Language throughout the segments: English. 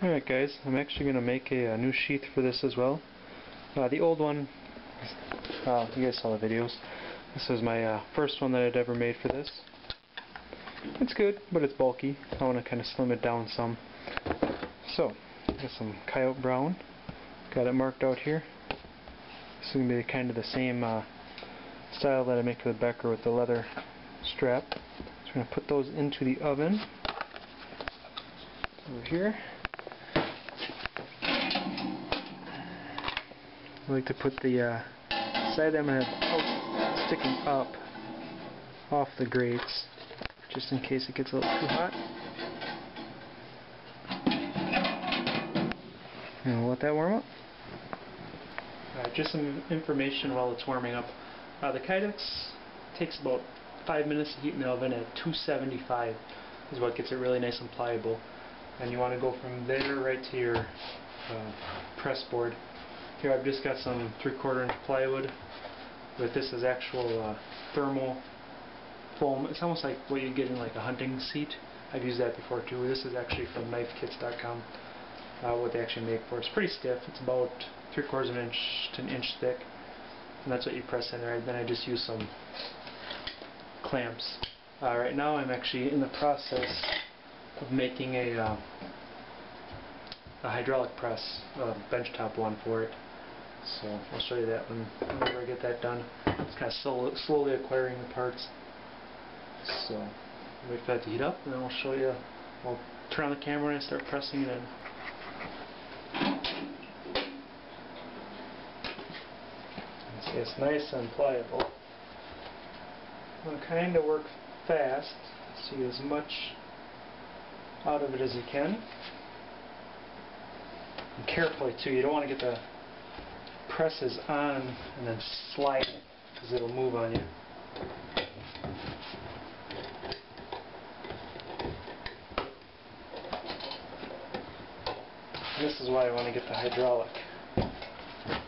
Alright guys, I'm actually going to make a new sheath for this as well. The old one, you guys saw the videos. This was my first one that I'd ever made for this. It's good, but it's bulky. I want to kind of slim it down some. So, got some coyote brown. Got it marked out here. This is going to be kind of the same style that I make for the Becker with the leather strap. So I'm going to put those into the oven. Over here. I like to put the side that I'm going to have sticking up off the grates, just in case it gets a little too hot. And we'll let that warm up. Alright, just some information while it's warming up. The kydex takes about 5 minutes to heat in the oven at 275 is what gets it really nice and pliable. And you want to go from there right to your press board. Here I've just got some 3/4 inch plywood, but this is actual thermal foam. It's almost like what you get in like a hunting seat. I've used that before too. This is actually from knifekits.com, what they actually make for it. It's pretty stiff. It's about 3/4 inch to an inch thick, and that's what you press in there. And then I just use some clamps. Right now I'm actually in the process of making a hydraulic press, benchtop one for it. So I'll show you that whenever I get that done. It's kind of slowly acquiring the parts. So wait for that to heat up, and then we'll show you. I'll turn on the camera and start pressing it in. See, it's nice and pliable. I'm trying to work fast, so you get as much out of it as you can. And carefully too, you don't want to get the presses on and then slide it, because it'll move on you. And this is why I want to get the hydraulic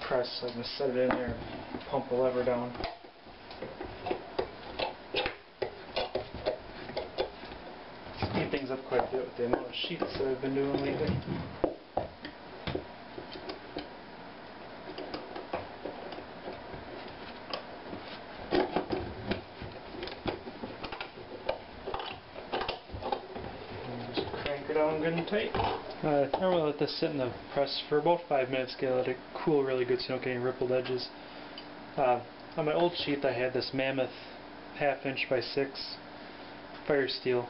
press, so I can set it in there and pump the lever down. Speed things up quite a bit with the amount of sheets that I've been doing lately. Crank it down good and tight. Normally let this sit in the press for about 5 minutes, let it cool really good so you don't get any rippled edges. On my old sheath I had this mammoth 1/2 inch by 6 fire steel.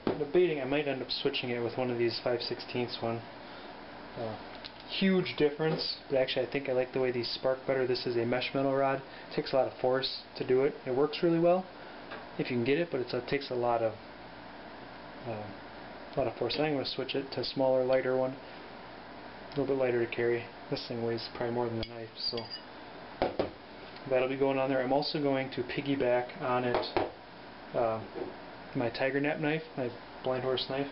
I'm debating I might end up switching it with one of these 5/16 one. Huge difference, but actually I think I like the way these spark better. This is a mesh metal rod. It takes a lot of force to do it. It works really well if you can get it, but it takes a lot of force. I think I'm going to switch it to a smaller, lighter one. A little bit lighter to carry. This thing weighs probably more than the knife, so that'll be going on there. I'm also going to piggyback on it my tiger nap knife, my blind horse knife.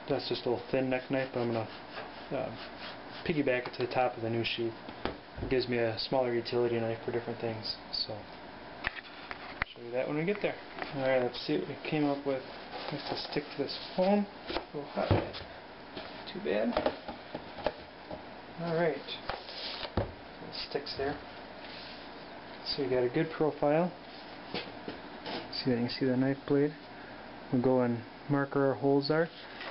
That's just a little thin neck knife, but I'm going to piggyback it to the top of the new sheath. It gives me a smaller utility knife for different things. So I'll show you that when we get there. Alright, let's see what we came up with. Just to stick to this foam. A little hot. Too bad. Alright. It sticks there. So you got a good profile. See that? You can see the knife blade. We'll go and mark where our holes are.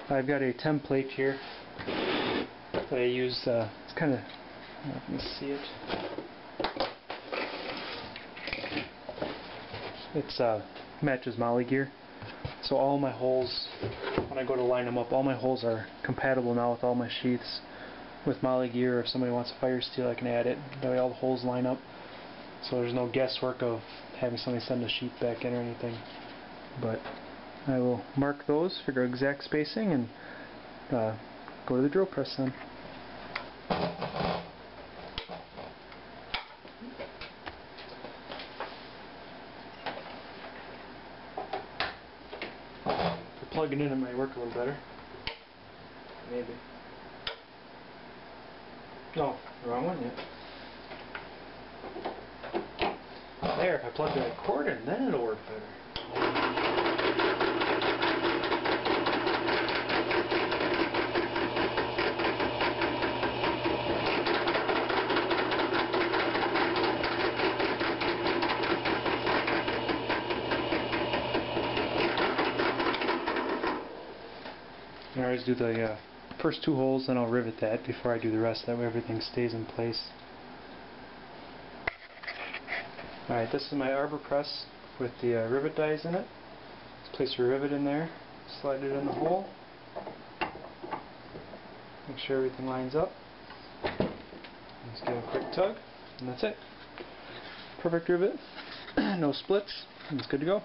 I've got a template here that I use. It's kind of, I don't know if you can see it. It's matches Molly gear. So all my holes, when I go to line them up, all my holes are compatible now with all my sheaths. With Molly gear, if somebody wants a fire steel, I can add it. That way all the holes line up. So there's no guesswork of having somebody send a sheath back in or anything. But I will mark those, figure out exact spacing, and go to the drill press then. Plugging in, it might work a little better. Maybe. No, wrong one yet. There, if I plug the right cord in, then it'll work better. I always do the first 2 holes, then I'll rivet that before I do the rest. That way everything stays in place. Alright, this is my arbor press with the rivet dies in it. Let's place your rivet in there, slide it in the hole, make sure everything lines up. Just give it a quick tug, and that's it. Perfect rivet, no splits, and it's good to go.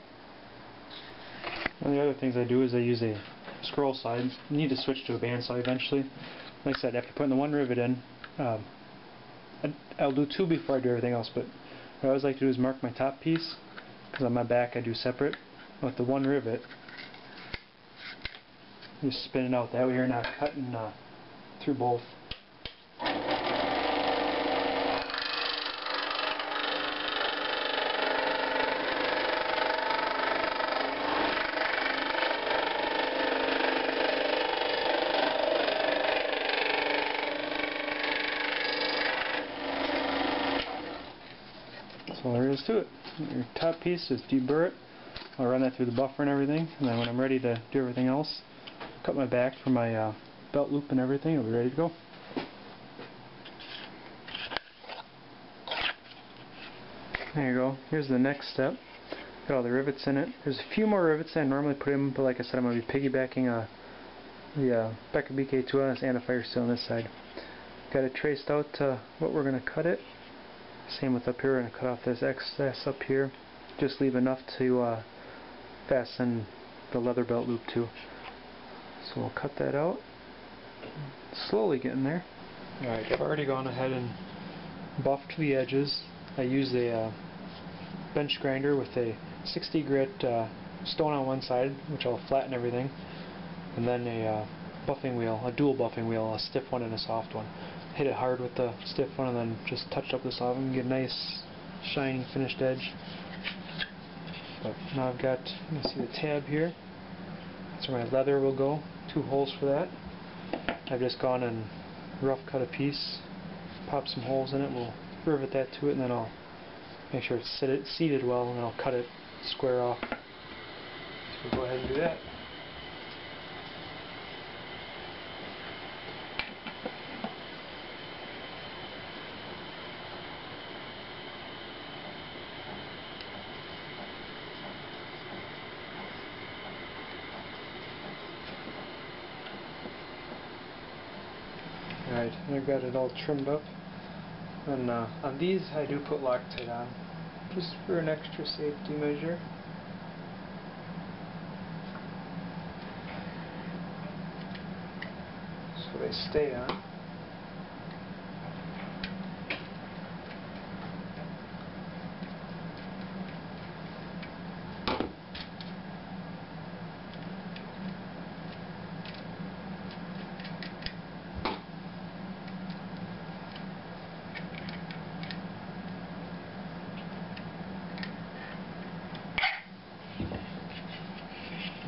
One of the other things I do is I use a scroll saw. I need to switch to a bandsaw eventually. Like I said, after putting the 1 rivet in, I'll do 2 before I do everything else, but what I always like to do is mark my top piece, because on my back I do separate. With the 1 rivet, you spin it out, that way you're not cutting through both. So there is to it. Your top piece, just deburr it. I'll run that through the buffer and everything, and then when I'm ready to do everything else, cut my back for my belt loop and everything, it'll be ready to go. There you go. Here's the next step. Got all the rivets in it. There's a few more rivets I normally put in, but like I said, I'm going to be piggybacking the Becker BK2 on this and a fire steel on this side. Got it traced out to what we're going to cut it. Same with up here. We're going to cut off this excess up here. Just leave enough to fasten the leather belt loop to. So we'll cut that out. Slowly getting there. Alright, I've already gone ahead and buffed the edges. I use a bench grinder with a 60 grit stone on one side, which I'll flatten everything, and then a buffing wheel, a dual buffing wheel, a stiff one and a soft one. Hit it hard with the stiff one and then just touch up the soft one and get a nice shiny finished edge. But now I've got, you can see the tab here. That's where my leather will go. 2 holes for that. I've just gone and rough cut a piece, pop some holes in it, we'll rivet that to it, and then I'll make sure it's seated well, and then I'll cut it square off. So we'll go ahead and do that. Alright, I've got it all trimmed up, and on these I do put Loctite on, just for an extra safety measure. So they stay on.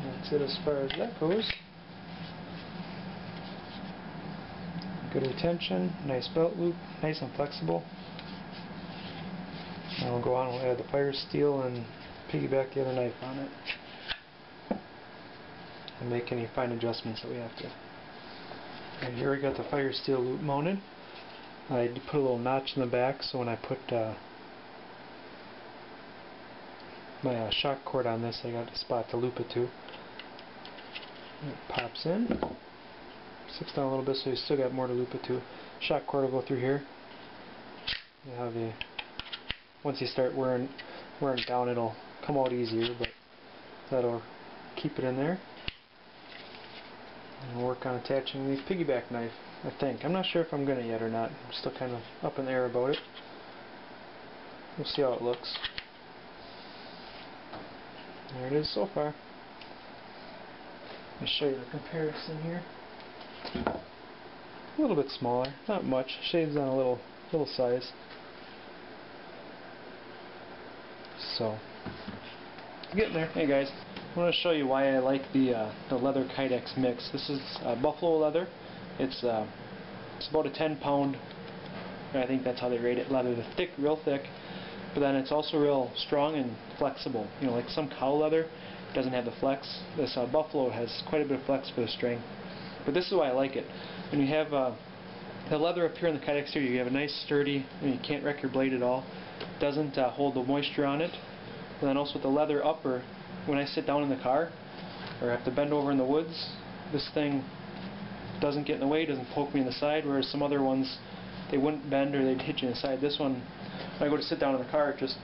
That's it as far as that goes. Good retention, nice belt loop, nice and flexible. Now we'll go on, we'll add the fire steel and piggyback the other knife on it. And make any fine adjustments that we have to. And here we got the fire steel loop mounted. I put a little notch in the back so when I put my shock cord on this, I got a spot to loop it to. It pops in, sticks down a little bit so you still got more to loop it to. Shock cord will go through here. You have once you start wearing it down, it'll come out easier, but that'll keep it in there. And we'll work on attaching the piggyback knife, I think. I'm not sure if I'm going to yet or not. I'm still kind of up in the air about it. We'll see how it looks. There it is so far. Let me show you the comparison here. A little bit smaller, not much. Shaves on a little size. So, getting there. Hey guys, I want to show you why I like the leather kydex mix. This is buffalo leather. It's about a 10-pound. I think that's how they rate it. Leather, thick, real thick. But then it's also real strong and flexible. You know, like some cow leather doesn't have the flex. This buffalo has quite a bit of flex for the string. But this is why I like it. When you have the leather up here on the kydex here, you have a nice sturdy, and you can't wreck your blade at all. It doesn't hold the moisture on it. And then also with the leather upper, when I sit down in the car or have to bend over in the woods, this thing doesn't get in the way, doesn't poke me in the side, whereas some other ones, they wouldn't bend or they'd hit you in the side. This one, when I go to sit down in the car, it just,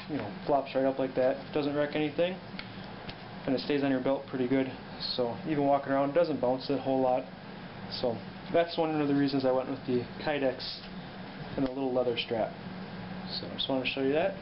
you know, flops right up like that. Doesn't wreck anything, and it stays on your belt pretty good. So even walking around, it doesn't bounce a whole lot. So that's one of the reasons I went with the kydex and the little leather strap. So I just wanted to show you that.